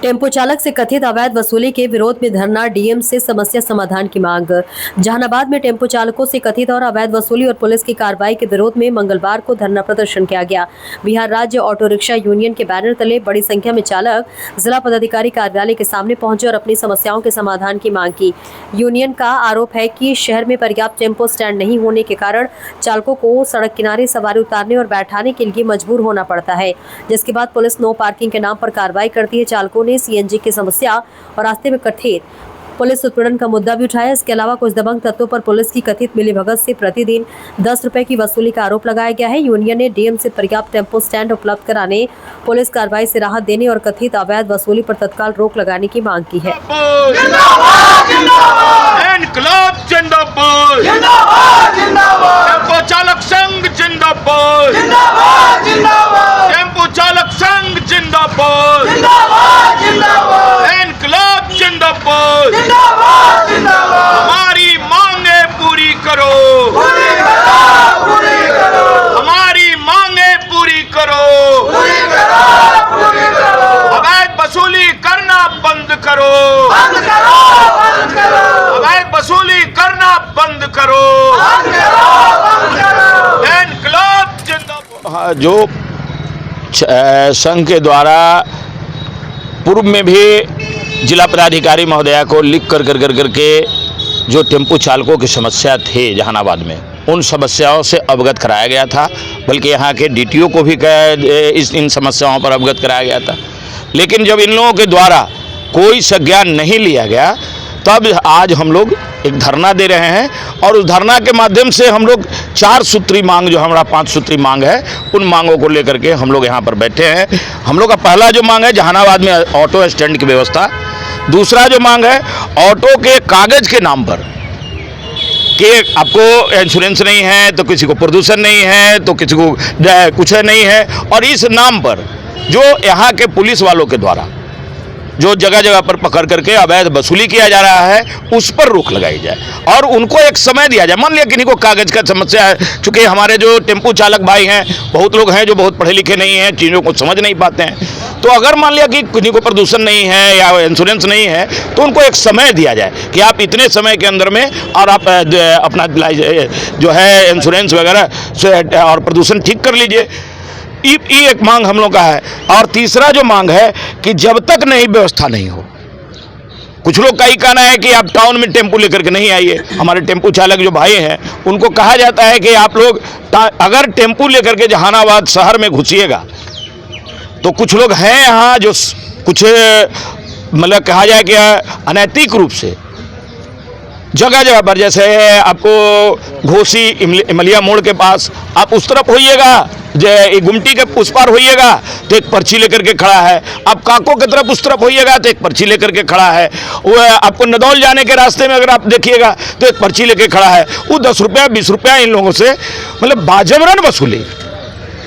Tempo चालक से कथित अवैध वसूली के विरोध में धरना, डीएम से समस्या समाधान की मांग। जहानाबाद में टेम्पो चालकों से कथित और अवैध वसूली और पुलिस की कार्रवाई के विरोध में मंगलवार को धरना प्रदर्शन किया गया। बिहार राज्य ऑटो रिक्शा यूनियन के बैनर तले बड़ी संख्या में चालक जिला पदाधिकारी कार्यालय के सामने पहुंचे और अपनी समस्याओं के समाधान की मांग की। यूनियन का आरोप है कि शहर में पर्याप्त टेम्पो स्टैंड नहीं होने के कारण चालकों को सड़क किनारे सवारी उतारने और बैठाने के लिए मजबूर होना पड़ता है, जिसके बाद पुलिस नो पार्किंग के नाम पर कार्रवाई करती है। चालकों ने सीएनजी की समस्या और रास्ते में कथित पुलिस उत्पीड़न का मुद्दा भी उठाया। इसके अलावा कुछ दबंग तत्वों पर पुलिस की कथित मिलीभगत से प्रतिदिन 10 रुपए की वसूली का आरोप लगाया गया है। यूनियन ने डीएम से पर्याप्त टेम्पो स्टैंड उपलब्ध कराने, पुलिस कार्रवाई से राहत देने और कथित अवैध वसूली पर तत्काल रोक लगाने की मांग की है। टेम्पो चालक संघ जिंदाबाद, टेम्पो चालक संघ जिंदाबाद, इनकलाब जिंदाबाद, हमारी मांगे पूरी करो, हमारी मांगे पूरी करो, अवैध वसूली करना बंद करो, अवैध वसूली करना बंद करो, इनकलाब जिंदाबाद। जो संघ के द्वारा पूर्व में भी जिला पदाधिकारी महोदया को लिख कर के जो टेम्पो चालकों की समस्या थे जहानाबाद में, उन समस्याओं से अवगत कराया गया था। बल्कि यहाँ के डीटीओ को भी इन समस्याओं पर अवगत कराया गया था। लेकिन जब इन लोगों के द्वारा कोई संज्ञान नहीं लिया गया, तब आज हम लोग एक धरना दे रहे हैं और उस धरना के माध्यम से हम लोग 4 सूत्री मांग, जो हमारा 5 सूत्री मांग है, उन मांगों को लेकर के हम लोग यहाँ पर बैठे हैं। हम लोग का पहला जो मांग है जहानाबाद में ऑटो स्टैंड की व्यवस्था। दूसरा जो मांग है ऑटो के कागज के नाम पर कि आपको इंश्योरेंस नहीं है तो किसी को प्रदूषण नहीं है तो किसी को कुछ नहीं है, और इस नाम पर जो यहाँ के पुलिस वालों के द्वारा जो जगह जगह पर पकड़ करके अवैध वसूली किया जा रहा है, उस पर रोक लगाई जाए और उनको एक समय दिया जाए। मान लिया किन्हीं को कागज का समस्या है, चूंकि हमारे जो टेम्पो चालक भाई हैं, बहुत लोग हैं जो बहुत पढ़े लिखे नहीं हैं, चीज़ों को समझ नहीं पाते हैं, तो अगर मान लिया कि किन्हीं को प्रदूषण नहीं है या इंश्योरेंस नहीं है, तो उनको एक समय दिया जाए कि आप इतने समय के अंदर में और आप अपना जो है इंश्योरेंस वगैरह और प्रदूषण ठीक कर लीजिए। ये एक मांग हम लोग का है। और तीसरा जो मांग है कि जब तक नई व्यवस्था नहीं हो, कुछ लोग का ही कहना है कि आप टाउन में टेम्पो लेकर के नहीं आइए। हमारे टेम्पो चालक जो भाई हैं उनको कहा जाता है कि आप लोग अगर टेम्पो लेकर के जहानाबाद शहर में घुसिएगा, तो कुछ लोग हैं यहाँ जो कुछ मतलब कहा जाए कि अनैतिक रूप से जगह जगह पर, जैसे आपको घोसी इमलिया मोड़ के पास आप उस तरफ होइएगा, गुमटी के उस पार होइएगा तो एक पर्ची लेकर के खड़ा है, आप काको की तरफ उस तरफ होइएगा तो एक पर्ची लेकर के खड़ा है, वो आपको नदौल जाने के रास्ते में अगर आप देखिएगा तो एक पर्ची लेकर खड़ा है। वो 10 रुपया 20 रुपया इन लोगों से मतलब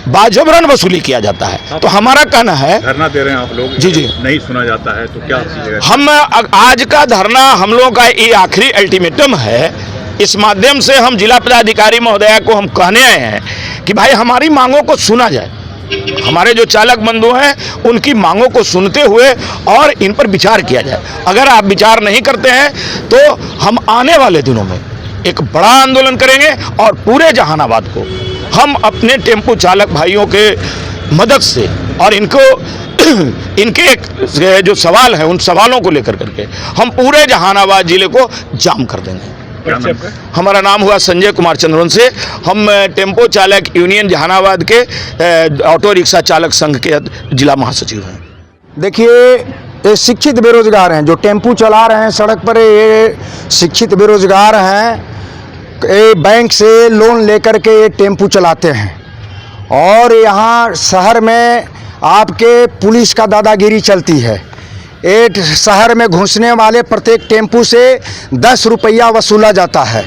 बाजबरन वसूली किया जाता है। तो हमारा कहना है, धरना दे रहे हैं आप लोग, जी नहीं सुना जाता है तो क्या हम आज का धरना हम लोगों का ये आखिरी अल्टीमेटम है। इस माध्यम से हम जिला पदाधिकारी महोदया को हम कहने आए हैं कि भाई हमारी मांगों को सुना जाए, हमारे जो चालक बंधु हैं उनकी मांगों को सुनते हुए और इन पर विचार किया जाए। अगर आप विचार नहीं करते हैं तो हम आने वाले दिनों में एक बड़ा आंदोलन करेंगे और पूरे जहानाबाद को हम अपने टेम्पो चालक भाइयों के मदद से और इनके जो सवाल हैं उन सवालों को लेकर करके हम पूरे जहानाबाद जिले को जाम कर देंगे। हमारा नाम हुआ संजय कुमार चंद्रवंशी। हम टेम्पो चालक यूनियन जहानाबाद के ऑटो रिक्शा चालक संघ के जिला महासचिव हैं। देखिए, ये शिक्षित बेरोजगार हैं जो टेम्पो चला रहे हैं सड़क पर। ये शिक्षित बेरोजगार हैं, ये बैंक से लोन लेकर के ये टेम्पो चलाते हैं और यहाँ शहर में आपके पुलिस का दादागिरी चलती है। एक शहर में घुसने वाले प्रत्येक टेम्पो से 10 रुपया वसूला जाता है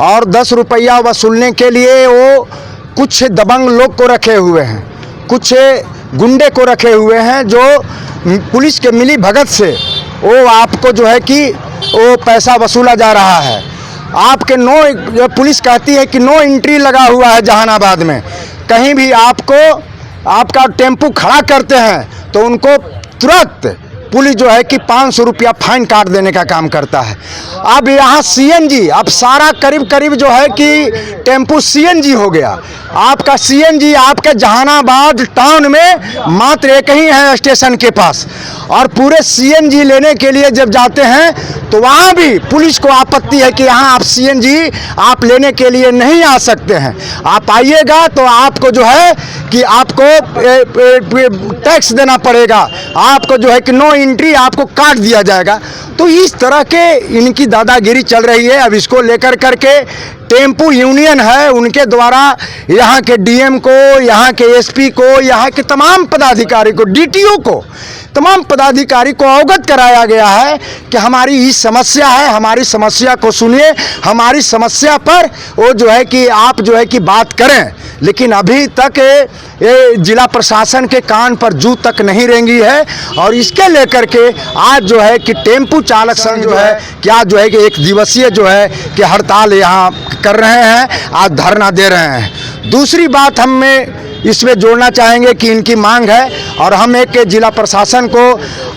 और 10 रुपया वसूलने के लिए वो कुछ दबंग लोग को रखे हुए हैं, कुछ गुंडे को रखे हुए हैं जो पुलिस के मिली भगत से वो आपको जो है कि वो पैसा वसूला जा रहा है। आपके पुलिस कहती है कि नो एंट्री लगा हुआ है जहानाबाद में। कहीं भी आपको आपका टेम्पो खड़ा करते हैं तो उनको तुरंत पुलिस जो है कि 500 रुपया फाइन काट देने का काम करता है। अब यहाँ सीएनजी, अब सारा करीब करीब जो है कि टेम्पू सीएनजी हो गया। आपका सीएनजी आपके जहानाबाद टाउन में मात्र एक ही है स्टेशन के पास, और पूरे सीएनजी लेने के लिए जब जाते हैं तो वहाँ भी पुलिस को आपत्ति है कि यहाँ आप सीएनजी आप लेने के लिए नहीं आ सकते हैं। आप आइएगा तो आपको जो है कि आपको टैक्स देना पड़ेगा, आपको जो है कि नो एंट्री आपको काट दिया जाएगा। तो इस तरह के इनकी दादागिरी चल रही है। अब इसको लेकर करके टेम्पू यूनियन है, उनके द्वारा यहाँ के डीएम को, यहाँ के एसपी को, यहाँ के तमाम पदाधिकारी को, डीटीओ को, तमाम पदाधिकारी को अवगत कराया गया है कि हमारी ये समस्या है, हमारी समस्या को सुनिए, हमारी समस्या पर वो जो है कि आप जो है कि बात करें। लेकिन अभी तक ये जिला प्रशासन के कान पर जू तक नहीं रेंगी है, और इसके लेकर के आज जो है कि टेम्पू चालक संघ जो है क्या जो है कि एक दिवसीय जो है कि हड़ताल यहाँ कर रहे हैं, आज धरना दे रहे हैं। दूसरी बात हमें इसमें जोड़ना चाहेंगे कि इनकी मांग है, और हम एक जिला प्रशासन को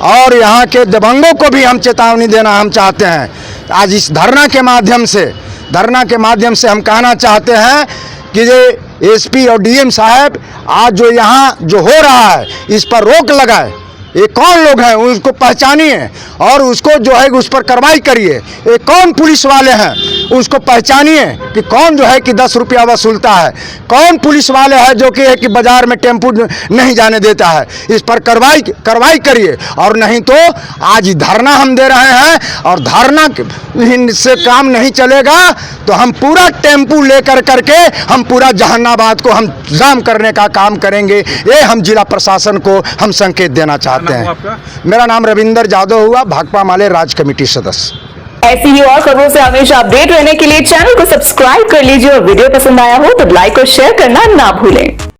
और यहाँ के दबंगों को भी हम चेतावनी देना हम चाहते हैं। आज इस धरना के माध्यम से हम कहना चाहते हैं कि ये एसपी और डीएम साहब आज जो यहाँ जो हो रहा है इस पर रोक लगाए। ये कौन लोग हैं उसको पहचानिए, और उसको जो है उस पर कार्रवाई करिए। ये कौन पुलिस वाले हैं उसको पहचानिए कि कौन जो है कि 10 रुपया वसूलता है, कौन पुलिस वाले हैं जो कि है कि बाजार में टेम्पू नहीं जाने देता है। इस पर कार्रवाई करिए, और नहीं तो आज धरना हम दे रहे हैं, और धरना से काम नहीं चलेगा तो हम पूरा टेम्पू लेकर करके हम पूरा जहानाबाद को हम जाम करने का काम करेंगे। ये हम जिला प्रशासन को हम संकेत देना चाहते हैं। मेरा नाम रविंदर यादव हुआ, भाकपा माले राज्य कमेटी सदस्य। ऐसी ही और खबरों से हमेशा अपडेट रहने के लिए चैनल को सब्सक्राइब कर लीजिए, और वीडियो पसंद आया हो तो लाइक और शेयर करना ना भूलें।